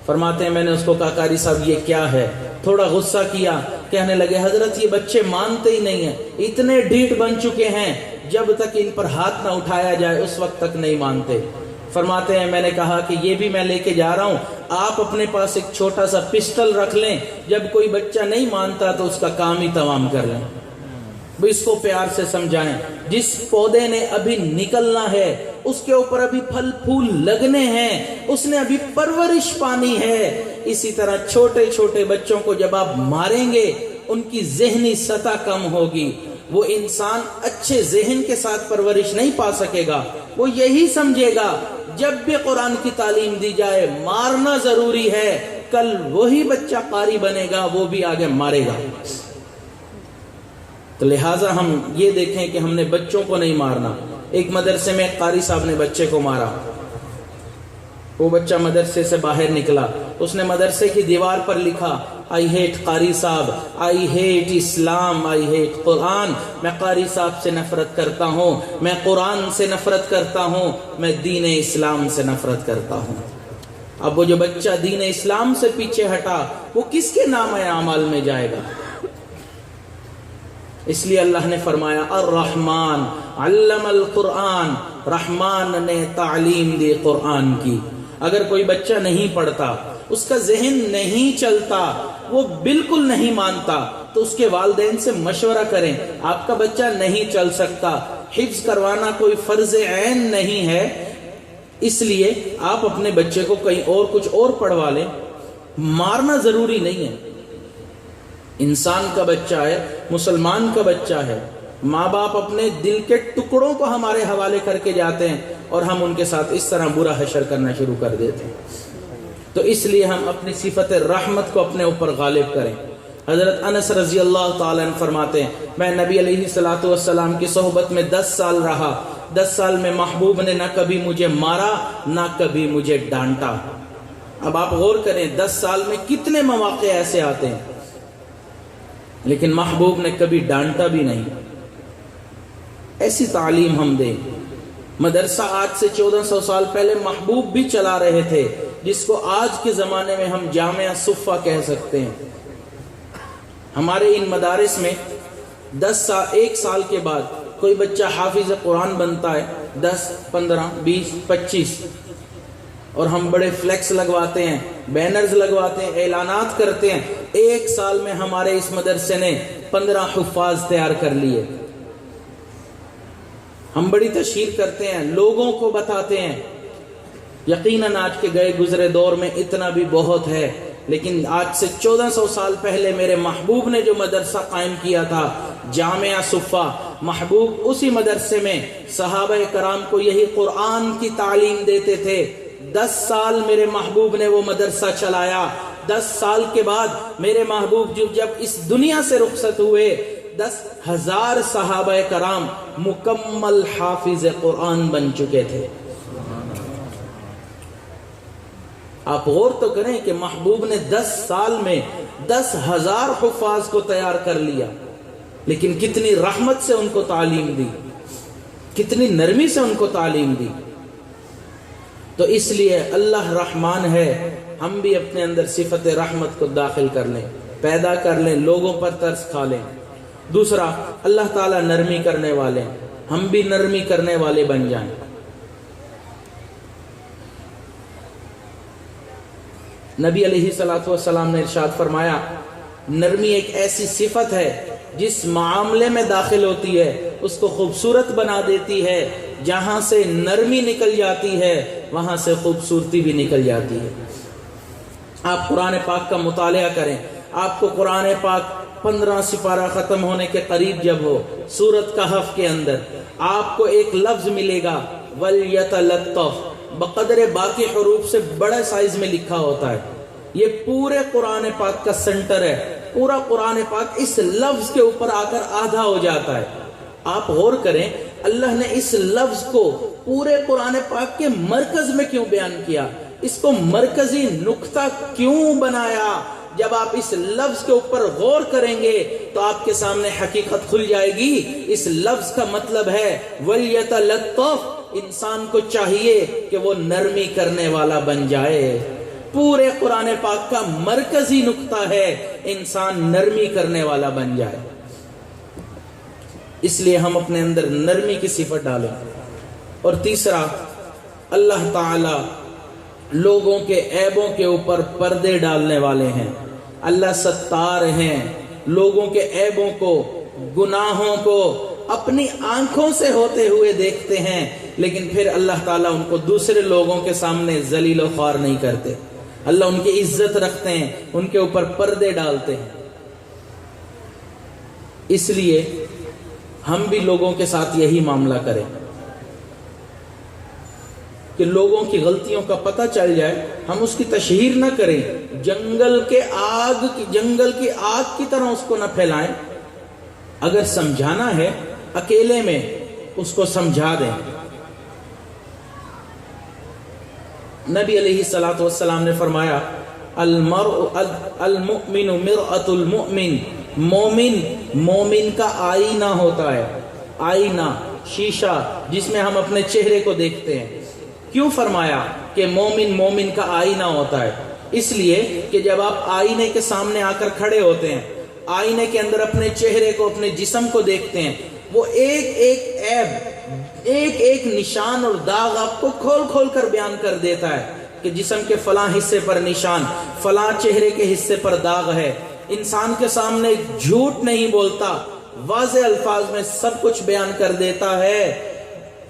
فرماتے ہیں میں نے اس کو کہا قاری صاحب یہ کیا ہے؟ تھوڑا غصہ کیا، کہنے لگے حضرت یہ بچے مانتے ہی نہیں ہیں، اتنے ڈھیٹ بن چکے ہیں، جب تک ان پر ہاتھ نہ اٹھایا جائے اس وقت تک نہیں مانتے۔ فرماتے ہیں میں نے کہا کہ یہ بھی میں لے کے جا رہا ہوں، آپ اپنے پاس ایک چھوٹا سا پسٹل رکھ لیں، جب کوئی بچہ نہیں مانتا تو اس کا کام ہی تمام کر لیں۔ وہ اس کو پیار سے سمجھائیں، جس پودے نے ابھی نکلنا ہے، اس کے اوپر ابھی پھل پھول لگنے ہیں، اس نے ابھی پرورش پانی ہے، اسی طرح چھوٹے چھوٹے بچوں کو جب آپ ماریں گے ان کی ذہنی سطح کم ہوگی، وہ انسان اچھے ذہن کے ساتھ پرورش نہیں پا سکے گا۔ وہ یہی سمجھے گا جب بھی قرآن کی تعلیم دی جائے مارنا ضروری ہے، کل وہی بچہ قاری بنے گا، وہ بھی آگے مارے گا۔ تو لہٰذا ہم یہ دیکھیں کہ ہم نے بچوں کو نہیں مارنا۔ ایک مدرسے میں قاری صاحب نے بچے کو مارا، وہ بچہ مدرسے سے باہر نکلا، اس نے مدرسے کی دیوار پر لکھا I hate قاری صاحب، I hate Islam, I hate قرآن۔ میں قاری صاحب سے نفرت کرتا ہوں، میں قرآن سے نفرت کرتا ہوں، میں دین اسلام سے نفرت کرتا ہوں۔ اب وہ جو بچہ دین اسلام سے پیچھے ہٹا وہ کس کے نام اعمال میں جائے گا؟ اس لیے اللہ نے فرمایا الرحمن علم القرآن، رحمان نے تعلیم دی قرآن کی۔ اگر کوئی بچہ نہیں پڑھتا، اس کا ذہن نہیں چلتا، وہ بالکل نہیں مانتا، تو اس کے والدین سے مشورہ کریں۔ آپ کا بچہ نہیں چل سکتا، حفظ کروانا کوئی فرض عین نہیں ہے، اس لیے آپ اپنے بچے کو کہیں اور کچھ اور پڑھوا لیں، مارنا ضروری نہیں ہے۔ انسان کا بچہ ہے، مسلمان کا بچہ ہے، ماں باپ اپنے دل کے ٹکڑوں کو ہمارے حوالے کر کے جاتے ہیں اور ہم ان کے ساتھ اس طرح برا حشر کرنا شروع کر دیتے ہیں۔ تو اس لیے ہم اپنی صفت رحمت کو اپنے اوپر غالب کریں۔ حضرت انس رضی اللہ تعالیٰ عنہ فرماتے ہیں میں نبی علیہ الصلوۃ والسلام کی صحبت میں 10 سال رہا، 10 سال میں محبوب نے نہ کبھی مجھے مارا نہ کبھی مجھے ڈانٹا۔ اب آپ غور کریں 10 سال میں کتنے مواقع ایسے آتے ہیں، لیکن محبوب نے کبھی ڈانٹا بھی نہیں۔ ایسی تعلیم ہم دیں۔ مدرسہ آج سے 1400 سال پہلے محبوب بھی چلا رہے تھے، جس کو آج کے زمانے میں ہم جامعہ صفہ کہہ سکتے ہیں۔ ہمارے ان مدارس میں 1 سال کے بعد کوئی بچہ حافظ قرآن بنتا ہے، 10 15 20 25، اور ہم بڑے فلیکس لگواتے ہیں، بینرز لگواتے ہیں، اعلانات کرتے ہیں۔ 1 سال میں ہمارے اس مدرسے نے 15 حفاظ تیار کر لیے۔ ہم بڑی تشہیر کرتے ہیں، لوگوں کو بتاتے ہیں۔ یقیناً آج کے گئے گزرے دور میں اتنا بھی بہت ہے، لیکن آج سے 1400 سال پہلے میرے محبوب نے جو مدرسہ قائم کیا تھا جامعہ صفہ، محبوب اسی مدرسے میں صحابہ کرام کو یہی قرآن کی تعلیم دیتے تھے۔ 10 سال میرے محبوب نے وہ مدرسہ چلایا۔ 10 سال کے بعد میرے محبوب جب اس دنیا سے رخصت ہوئے، 10,000 صحابہ کرام مکمل حافظ قرآن بن چکے تھے۔ آپ غور تو کریں کہ محبوب نے 10 سال میں 10,000 حفاظ کو تیار کر لیا، لیکن کتنی رحمت سے ان کو تعلیم دی، کتنی نرمی سے ان کو تعلیم دی۔ تو اس لیے اللہ رحمان ہے، ہم بھی اپنے اندر صفت رحمت کو داخل کر لیں، پیدا کر لیں، لوگوں پر ترس کھا لیں۔ دوسرا، اللہ تعالیٰ نرمی کرنے والے، ہم بھی نرمی کرنے والے بن جائیں۔ نبی علیہ الصلوۃ والسلام نے ارشاد فرمایا نرمی ایک ایسی صفت ہے جس معاملے میں داخل ہوتی ہے اس کو خوبصورت بنا دیتی ہے۔ جہاں سے نرمی نکل جاتی ہے وہاں سے خوبصورتی بھی نکل جاتی ہے۔ آپ قرآن پاک کا مطالعہ کریں، آپ کو قرآن پاک 15 سپارہ ختم ہونے کے قریب جب ہو، سورۃ کہف کے اندر آپ کو ایک لفظ ملے گا وَلْيَتَلَطَّفْ، بقدر باقی حروف سے بڑے سائز میں لکھا ہوتا ہے۔ یہ پورے قرآن پاک کا سنٹر ہے، پورا قرآن پاک اس لفظ کے اوپر آ کر آدھا ہو جاتا ہے۔ آپ غور کریں اللہ نے اس لفظ کو پورے قرآن پاک کے مرکز میں کیوں بیان کیا، اس کو مرکزی نقطہ کیوں بنایا۔ جب آپ اس لفظ کے اوپر غور کریں گے تو آپ کے سامنے حقیقت کھل جائے گی۔ اس لفظ کا مطلب ہے وَلْيَتَلَطَّفْ، انسان کو چاہیے کہ وہ نرمی کرنے والا بن جائے۔ پورے قرآن پاک کا مرکزی نقطہ ہے انسان نرمی کرنے والا بن جائے۔ اس لیے ہم اپنے اندر نرمی کی صفت ڈالیں۔ اور تیسرا، اللہ تعالی لوگوں کے عیبوں کے اوپر پردے ڈالنے والے ہیں۔ اللہ ستار ہیں، لوگوں کے عیبوں کو، گناہوں کو اپنی آنکھوں سے ہوتے ہوئے دیکھتے ہیں، لیکن پھر اللہ تعالیٰ ان کو دوسرے لوگوں کے سامنے ذلیل و خوار نہیں کرتے۔ اللہ ان کی عزت رکھتے ہیں، ان کے اوپر پردے ڈالتے ہیں۔ اس لیے ہم بھی لوگوں کے ساتھ یہی معاملہ کریں کہ لوگوں کی غلطیوں کا پتہ چل جائے، ہم اس کی تشہیر نہ کریں، جنگل کی آگ کی طرح اس کو نہ پھیلائیں۔ اگر سمجھانا ہے اکیلے میں اس کو سمجھا دیں۔ نبی علیہ الصلوۃ والسلام نے فرمایا المؤمن مرآۃ المؤمن، مومن کا آئینہ ہوتا ہے، آئینہ، شیشہ جس میں ہم اپنے چہرے کو دیکھتے ہیں۔ کیوں فرمایا کہ مومن کا آئینہ ہوتا ہے؟ اس لیے کہ جب آپ آئینے کے سامنے آ کر کھڑے ہوتے ہیں، آئینے کے اندر اپنے چہرے کو، اپنے جسم کو دیکھتے ہیں، وہ ایک ایک عیب، ایک ایک نشان اور داغ آپ کو کھول کھول کر بیان کر دیتا ہے کہ جسم کے فلاں حصے پر نشان، فلاں چہرے کے حصے پر داغ ہے۔ انسان کے سامنے جھوٹ نہیں بولتا، واضح الفاظ میں سب کچھ بیان کر دیتا ہے،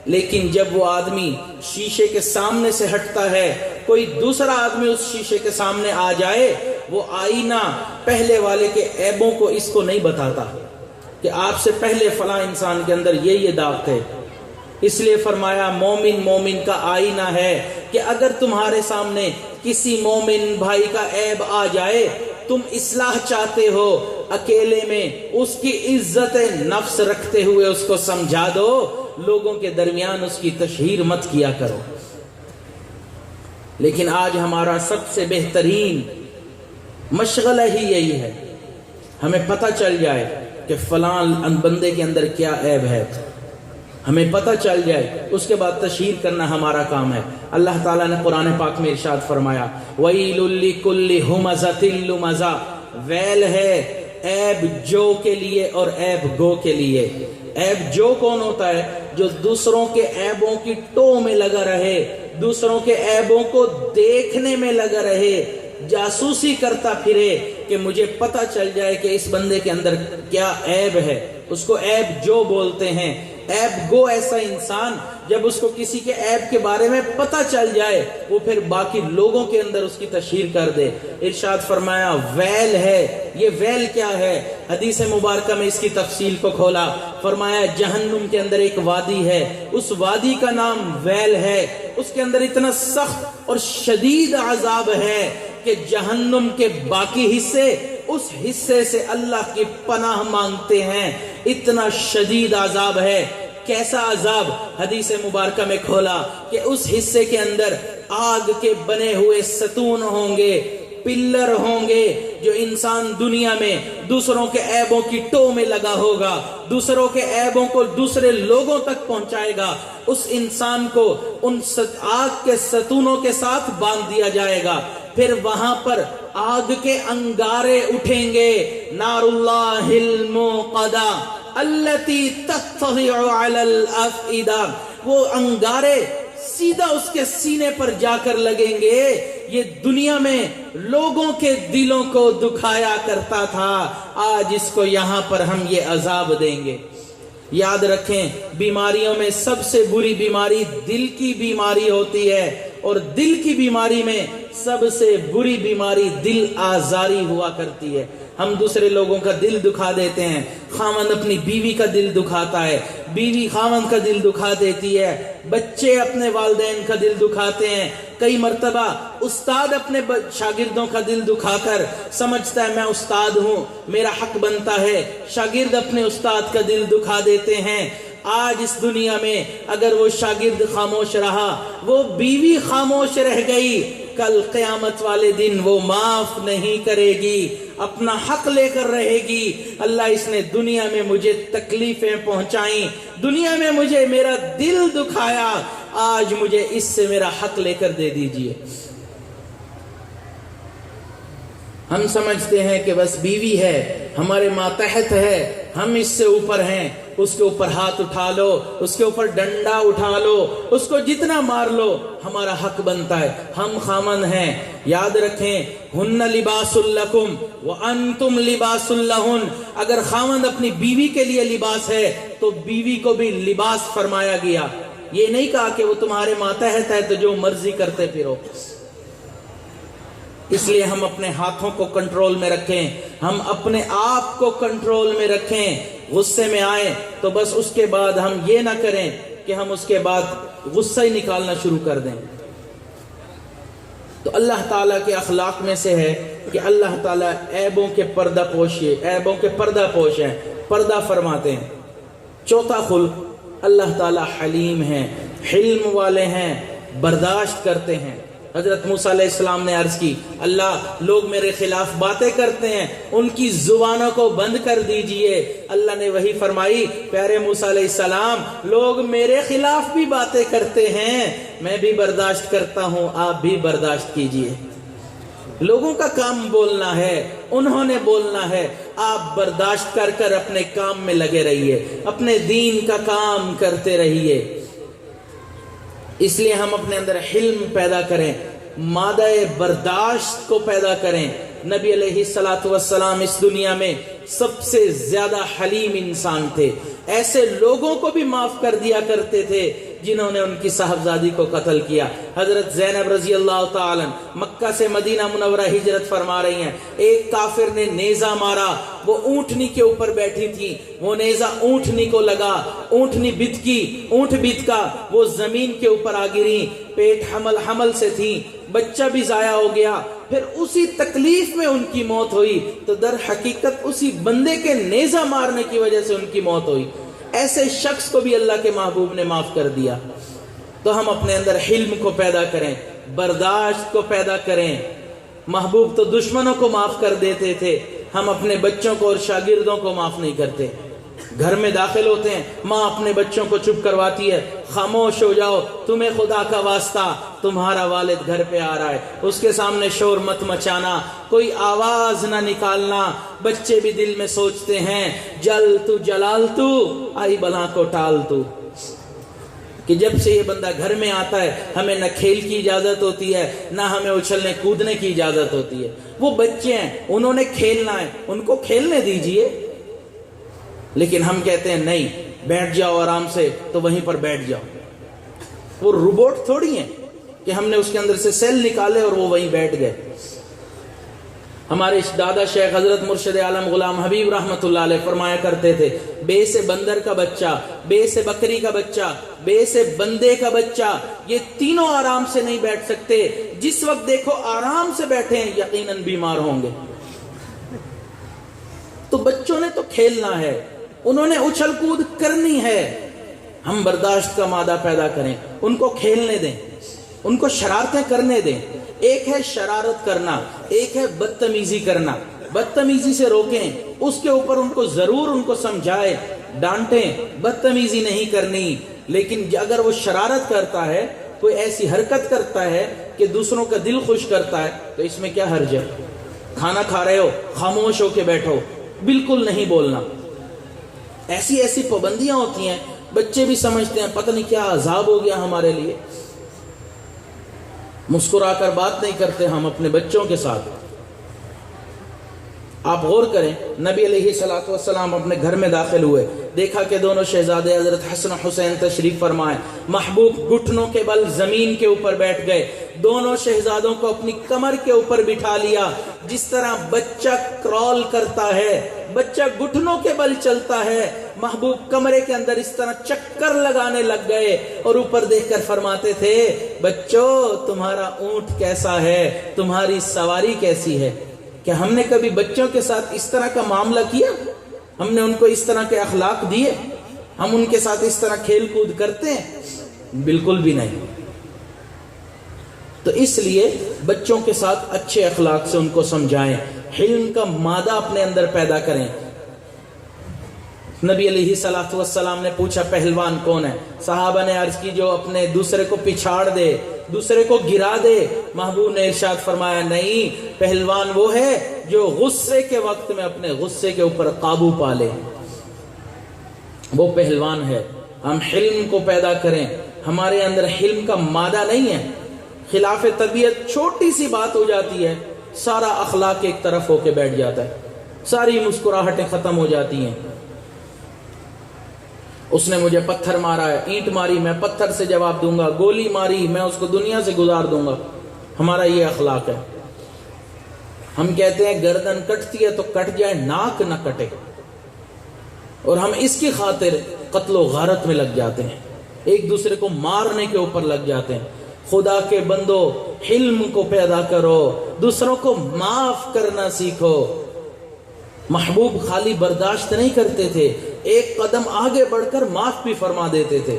لیکن جب وہ آدمی شیشے کے سامنے سے ہٹتا ہے، کوئی دوسرا آدمی اس شیشے کے سامنے آ جائے، وہ آئینہ پہلے والے کے عیبوں کو اس کو نہیں بتاتا کہ آپ سے پہلے فلاں انسان کے اندر یہ داغ تھے۔ اس لیے فرمایا مومن مومن کا آئینہ ہے کہ اگر تمہارے سامنے کسی مومن بھائی کا عیب آ جائے، تم اصلاح چاہتے ہو، اکیلے میں اس کی عزت نفس رکھتے ہوئے اس کو سمجھا دو، لوگوں کے درمیان اس کی تشہیر مت کیا کرو۔ لیکن آج ہمارا سب سے بہترین مشغلہ ہی یہی ہے، ہمیں پتہ چل جائے کہ فلاں بندے کے اندر کیا عیب ہے، ہمیں پتہ چل جائے، اس کے بعد تشہیر کرنا ہمارا کام ہے۔ اللہ تعالیٰ نے قرآن پاک میں ارشاد فرمایا وَيْلٌ لِكُلِّ هُمَزَةٍ لُمَزَةٍ، ویل ہے عیب جو کے لیے اور عیب گو کے لیے۔ عیب جو کون ہوتا ہے؟ جو دوسروں کے عیبوں کی ٹو میں لگا رہے، دوسروں کے عیبوں کو دیکھنے میں لگا رہے، جاسوسی کرتا پھرے کہ مجھے پتہ چل جائے کہ اس بندے کے اندر کیا عیب ہے، اس کو عیب جو بولتے ہیں۔ عیب گو ایسا انسان جب اس کو کسی کے عیب کے بارے میں پتہ چل جائے، وہ پھر باقی لوگوں کے اندر اس کی تشہیر کر دے۔ ارشاد فرمایا ویل ہے۔ یہ ویل کیا ہے؟ حدیث مبارکہ میں اس کی تفصیل کو کھولا، فرمایا جہنم کے اندر ایک وادی ہے، اس وادی کا نام ویل ہے، اس کے اندر اتنا سخت اور شدید عذاب ہے کہ جہنم کے باقی حصے اس حصے سے اللہ کی پناہ مانگتے ہیں، اتنا شدید عذاب ہے۔ کیسا عذاب؟ حدیث مبارکہ میں کھولا کہ اس حصے کے اندر آگ کے بنے ہوئے ستون ہوں گے، پلر ہوں گے، جو انسان دنیا میں دوسروں کے عیبوں کی ٹو میں لگا ہوگا، دوسروں کے عیبوں کو دوسرے لوگوں تک پہنچائے گا، اس انسان کو ان آگ کے ستونوں کے ساتھ باندھ دیا جائے گا۔ پھر وہاں پر آگ کے انگارے اٹھیں گے، نار اللہ الموقدہ التی تطلع علی الافئدہ، وہ انگارے سیدھا اس کے سینے پر جا کر لگیں گے۔ یہ دنیا میں لوگوں کے دلوں کو دکھایا کرتا تھا، آج اس کو یہاں پر ہم یہ عذاب دیں گے۔ یاد رکھیں، بیماریوں میں سب سے بری بیماری دل کی بیماری ہوتی ہے، اور دل کی بیماری میں سب سے بری بیماری دل آزاری ہوا کرتی ہے۔ ہم دوسرے لوگوں کا دل دکھا دیتے ہیں، خاوند اپنی بیوی کا دل دکھاتا ہے، بیوی خاوند کا دل دکھا دیتی ہے، بچے اپنے والدین کا دل دکھاتے ہیں، کئی مرتبہ استاد اپنے شاگردوں کا دل دکھا کر سمجھتا ہے میں استاد ہوں، میرا حق بنتا ہے، شاگرد اپنے استاد کا دل دکھا دیتے ہیں۔ آج اس دنیا میں اگر وہ شاگرد خاموش رہا، وہ بیوی خاموش رہ گئی، کل قیامت والے دن وہ معاف نہیں کرے گی، اپنا حق لے کر رہے گی۔ اللہ اس نے دنیا میں مجھے تکلیفیں پہنچائیں، دنیا میں مجھے میرا دل دکھایا، آج مجھے اس سے میرا حق لے کر دے دیجئے۔ ہم سمجھتے ہیں کہ بس بیوی ہے، ہمارے ماتحت ہے، ہم اس سے اوپر ہیں، اس کے اوپر ہاتھ اٹھا لو، اس کے اوپر ڈنڈا اٹھا لو، اس کو جتنا مار لو، ہمارا حق بنتا ہے، ہم خامن ہیں۔ یاد رکھیں ہن لباس لکم وانتم لباس لہن، اگر خامن اپنی بیوی کے لیے لباس ہے تو بیوی کو بھی لباس فرمایا گیا، یہ نہیں کہا کہ وہ تمہارے ماتحت ہے تو جو مرضی کرتے پھرو۔ اس لیے ہم اپنے ہاتھوں کو کنٹرول میں رکھیں، ہم اپنے آپ کو کنٹرول میں رکھیں۔ غصے میں آئیں تو بس اس کے بعد ہم یہ نہ کریں کہ ہم اس کے بعد غصہ ہی نکالنا شروع کر دیں۔ تو اللہ تعالیٰ کے اخلاق میں سے ہے کہ اللہ تعالیٰ عیبوں کے پردہ پوشی، عیبوں کے پردہ پوش ہیں، پردہ فرماتے ہیں۔ چوتھا خلق، اللہ تعالیٰ حلیم ہیں، حلم والے ہیں، برداشت کرتے ہیں۔ حضرت موسیٰ علیہ السلام نے عرض کی اللہ لوگ میرے خلاف باتیں کرتے ہیں، ان کی زبانوں کو بند کر دیجئے۔ اللہ نے وہی فرمائی پیارے موسیٰ علیہ السلام لوگ میرے خلاف بھی باتیں کرتے ہیں، میں بھی برداشت کرتا ہوں، آپ بھی برداشت کیجئے۔ لوگوں کا کام بولنا ہے، انہوں نے بولنا ہے، آپ برداشت کر کر اپنے کام میں لگے رہیے، اپنے دین کا کام کرتے رہیے۔ اس لیے ہم اپنے اندر حلم پیدا کریں، مادہ برداشت کو پیدا کریں۔ نبی علیہ الصلوۃ والسلام اس دنیا میں سب سے زیادہ حلیم انسان تھے، ایسے لوگوں کو بھی معاف کر دیا کرتے تھے جنہوں نے ان کی صاحبزادی کو قتل کیا۔ حضرت زینب رضی اللہ تعالی مکہ سے مدینہ منورہ ہجرت فرما رہی ہیں، ایک کافر نے نیزہ مارا، وہ اونٹنی کے اوپر بیٹھی تھی، وہ نیزہ اونٹنی کو لگا، اونٹنی بتکی، اونٹ بتکا، وہ زمین کے اوپر آ گری، پیٹ حمل سے تھی، بچہ بھی ضائع ہو گیا، پھر اسی تکلیف میں ان کی موت ہوئی، تو در حقیقت اسی بندے کے نیزہ مارنے کی وجہ سے ان کی موت ہوئی۔ ایسے شخص کو بھی اللہ کے محبوب نے معاف کر دیا۔ تو ہم اپنے اندر حلم کو پیدا کریں، برداشت کو پیدا کریں۔ محبوب تو دشمنوں کو معاف کر دیتے تھے، ہم اپنے بچوں کو اور شاگردوں کو معاف نہیں کرتے۔ گھر میں داخل ہوتے ہیں، ماں اپنے بچوں کو چپ کرواتی ہے، خاموش ہو جاؤ، تمہیں خدا کا واسطہ، تمہارا والد گھر پہ آ رہا ہے، اس کے سامنے شور مت مچانا، کوئی آواز نہ نکالنا۔ بچے بھی دل میں سوچتے ہیں جل تو جلال تو، آئی بلا کو ٹال تو، کہ جب سے یہ بندہ گھر میں آتا ہے ہمیں نہ کھیل کی اجازت ہوتی ہے، نہ ہمیں اچھلنے کودنے کی اجازت ہوتی ہے۔ وہ بچے ہیں، انہوں نے کھیلنا ہے، ان کو کھیلنے دیجئے۔ لیکن ہم کہتے ہیں نہیں، بیٹھ جاؤ آرام سے، تو وہیں پر بیٹھ جاؤ۔ وہ روبوٹ تھوڑی ہیں کہ ہم نے اس کے اندر سے سیل نکالے اور وہ وہیں بیٹھ گئے۔ ہمارے دادا شیخ حضرت مرشد عالم غلام حبیب رحمۃ اللہ علیہ فرمایا کرتے تھے، بے سے بندر کا بچہ، بے سے بکری کا بچہ، بے سے بندے کا بچہ، یہ تینوں آرام سے نہیں بیٹھ سکتے۔ جس وقت دیکھو آرام سے بیٹھے ہیں، یقیناً بیمار ہوں گے۔ تو بچوں نے تو کھیلنا ہے، انہوں نے اچھل کود کرنی ہے۔ ہم برداشت کا مادہ پیدا کریں، ان کو کھیلنے دیں، ان کو شرارتیں کرنے دیں۔ ایک ہے شرارت کرنا، ایک ہے بدتمیزی کرنا۔ بدتمیزی سے روکیں، اس کے اوپر ان کو ضرور ان کو سمجھائے، ڈانٹیں، بدتمیزی نہیں کرنی۔ لیکن اگر وہ شرارت کرتا ہے، کوئی ایسی حرکت کرتا ہے کہ دوسروں کا دل خوش کرتا ہے، تو اس میں کیا حرج ہے؟ کھانا کھا رہے ہو، خاموش ہو کے بیٹھو، بالکل نہیں بولنا۔ ایسی ایسی پابندیاں ہوتی ہیں، بچے بھی سمجھتے ہیں پتہ نہیں کیا عذاب ہو گیا ہمارے لیے۔ مسکرا کر بات نہیں کرتے ہم اپنے بچوں کے ساتھ۔ آپ غور کریں، نبی علیہ الصلوۃ والسلام اپنے گھر میں داخل ہوئے، دیکھا کہ دونوں شہزادے حضرت حسن حسین تشریف فرمائے، محبوب گھٹنوں کے بل زمین کے اوپر بیٹھ گئے، دونوں شہزادوں کو اپنی کمر کے اوپر بٹھا لیا۔ جس طرح بچہ کرال کرتا ہے، بچہ گھٹنوں کے بل چلتا ہے، محبوب کمرے کے اندر اس طرح چکر لگانے لگ گئے اور اوپر دیکھ کر فرماتے تھے، بچوں تمہارا اونٹ کیسا ہے، تمہاری سواری کیسی ہے؟ کیا ہم نے کبھی بچوں کے ساتھ اس طرح کا معاملہ کیا؟ ہم نے ان کو اس طرح کے اخلاق دیے؟ ہم ان کے ساتھ اس طرح کھیل کود کرتے ہیں؟ بالکل بھی نہیں۔ تو اس لیے بچوں کے ساتھ اچھے اخلاق سے ان کو سمجھائیں، حلم کا مادہ اپنے اندر پیدا کریں۔ نبی علیہ الصلوۃ والسلام نے پوچھا پہلوان کون ہے؟ صحابہ نے عرض کی جو اپنے دوسرے کو پچھاڑ دے، دوسرے کو گرا دے۔ محبوب نے ارشاد فرمایا نہیں، پہلوان وہ ہے جو غصے کے وقت میں اپنے غصے کے اوپر قابو پا لے، وہ پہلوان ہے۔ ہم حلم کو پیدا کریں، ہمارے اندر حلم کا مادہ نہیں ہے، خلاف طبیعت چھوٹی سی بات ہو جاتی ہے، سارا اخلاق ایک طرف ہو کے بیٹھ جاتا ہے، ساری مسکراہٹیں ختم ہو جاتی ہیں۔ اس نے مجھے پتھر مارا ہے، اینٹ ماری، میں پتھر سے جواب دوں گا، گولی ماری، میں اس کو دنیا سے گزار دوں گا۔ ہمارا یہ اخلاق ہے۔ ہم کہتے ہیں گردن کٹتی ہے تو کٹ جائے، ناک نہ کٹے، اور ہم اس کی خاطر قتل و غارت میں لگ جاتے ہیں، ایک دوسرے کو مارنے کے اوپر لگ جاتے ہیں۔ خدا کے بندو، حلم کو پیدا کرو، دوسروں کو معاف کرنا سیکھو۔ محبوب خالی برداشت نہیں کرتے تھے، ایک قدم آگے بڑھ کر معاف بھی فرما دیتے تھے۔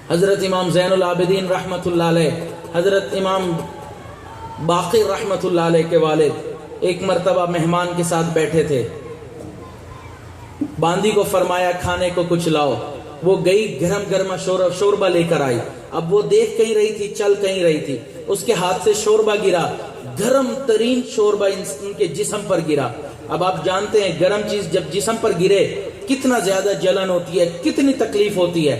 حضرت امام زین العابدین رحمت اللہ علیہ، حضرت امام باقر رحمت اللہ علیہ کے والد ایک مرتبہ مہمان کے ساتھ بیٹھے تھے، باندی کو فرمایا کھانے کو کچھ لاؤ، وہ گئی گرم گرم شوربہ لے کر آئی۔ اب وہ دیکھ کہیں رہی تھی، چل کہیں رہی تھی، اس کے ہاتھ سے شوربہ گرا، گرم ترین شوربہ ان کے جسم پر گرا۔ اب آپ جانتے ہیں گرم چیز جب جسم پر گرے کتنا زیادہ جلن ہوتی ہے، کتنی تکلیف ہوتی ہے۔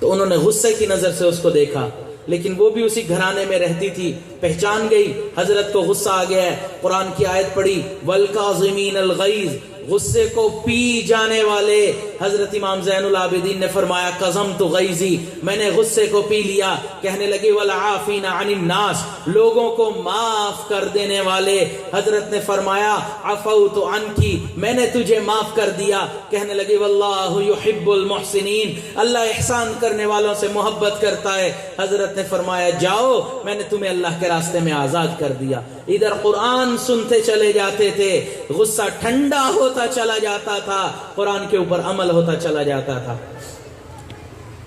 تو انہوں نے غصے کی نظر سے اس کو دیکھا، لیکن وہ بھی اسی گھرانے میں رہتی تھی، پہچان گئی حضرت کو غصہ آ گیا ہے، قرآن کی آیت پڑھی وَالْكَاظِمِينَ الْغَيْظَ، غصے کو پی جانے والے۔ حضرت امام زین العابدین نے فرمایا قَظَمْتُ غَيْظِي، میں نے غصے کو پی لیا۔ کہنے لگے وَالْعَافِينَ عَنِ النَّاسِ، لوگوں کو معاف کر دینے والے۔ حضرت نے فرمایا عَفَوْتُ عَنْكِ، میں نے تجھے معاف کر دیا۔ کہنے لگے وَاللَّهُ يُحِبُّ الْمُحْسِنِينَ، اللہ احسان کرنے والوں سے محبت کرتا ہے۔ حضرت نے فرمایا جاؤ، میں نے تمہیں اللہ کے راستے میں آزاد کر دیا۔ ادھر قرآن سنتے چلے جاتے تھے، غصہ ٹھنڈا ہوتا چلا جاتا تھا، قرآن کے اوپر عمل ہوتا چلا جاتا تھا۔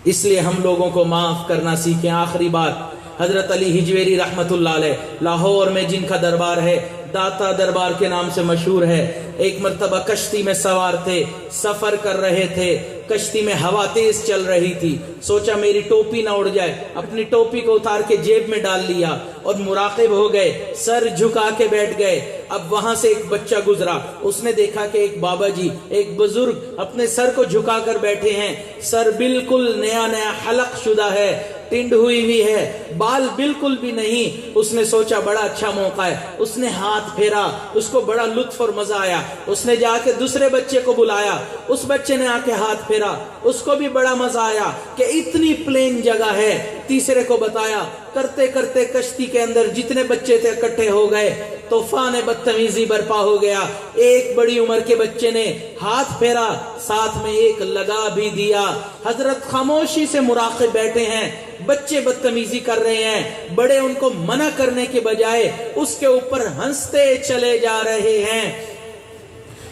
اس لیے ہم لوگوں کو معاف کرنا سیکھیں۔ آخری بات، حضرت علی ہجویری رحمت اللہ علیہ لاہور میں جن کا دربار ہے، داتا دربار کے نام سے مشہور ہے، ایک مرتبہ کشتی میں سوار تھے، سفر کر رہے تھے، کشتی میں ہوا تیز چل رہی تھی، سوچا میری ٹوپی نہ اڑ جائے، اپنی ٹوپی کو اتار کے جیب میں ڈال لیا اور مراقب ہو گئے، سر جھکا کے بیٹھ گئے۔ اب وہاں سے ایک بچہ گزرا، اس نے دیکھا کہ ایک بابا جی، ایک بزرگ اپنے سر کو جھکا کر بیٹھے ہیں، سر بالکل نیا نیا حلق شدہ ہے، ٹنڈ ہوئی ہے، بال بالکل بھی نہیں۔ اس نے سوچا بڑا اچھا موقع ہے، اس نے ہاتھ پھیرا، اس کو بڑا لطف اور مزہ آیا، اس نے جا کے دوسرے بچے کو بلایا، اس بچے نے آ کے ہاتھ پھیرا، اس کو بھی بڑا مزہ آیا کہ اتنی پلین جگہ ہے۔ تیسرے کو بتایا، کرتے کرتے کشتی کے اندر جتنے بچے تھے اکٹھے ہو گئے، طوفان بدتمیزی برپا ہو گیا۔ ایک بڑی عمر کے بچے نے ہاتھ پھیرا، ساتھ میں ایک لگا بھی دیا۔ حضرت خاموشی سے مراقب بیٹھے ہیں، بچے بدتمیزی کر رہے ہیں، بڑے ان کو منع کرنے کے بجائے اس کے اوپر ہنستے چلے جا رہے ہیں۔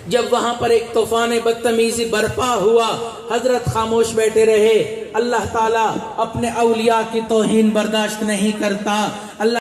جب وہاں پر ایک طوفان بدتمیزی برپا ہوا، حضرت خاموش بیٹھے رہے۔ اللہ تعالیٰ اپنے اولیاء کی توہین برداشت نہیں کرتا۔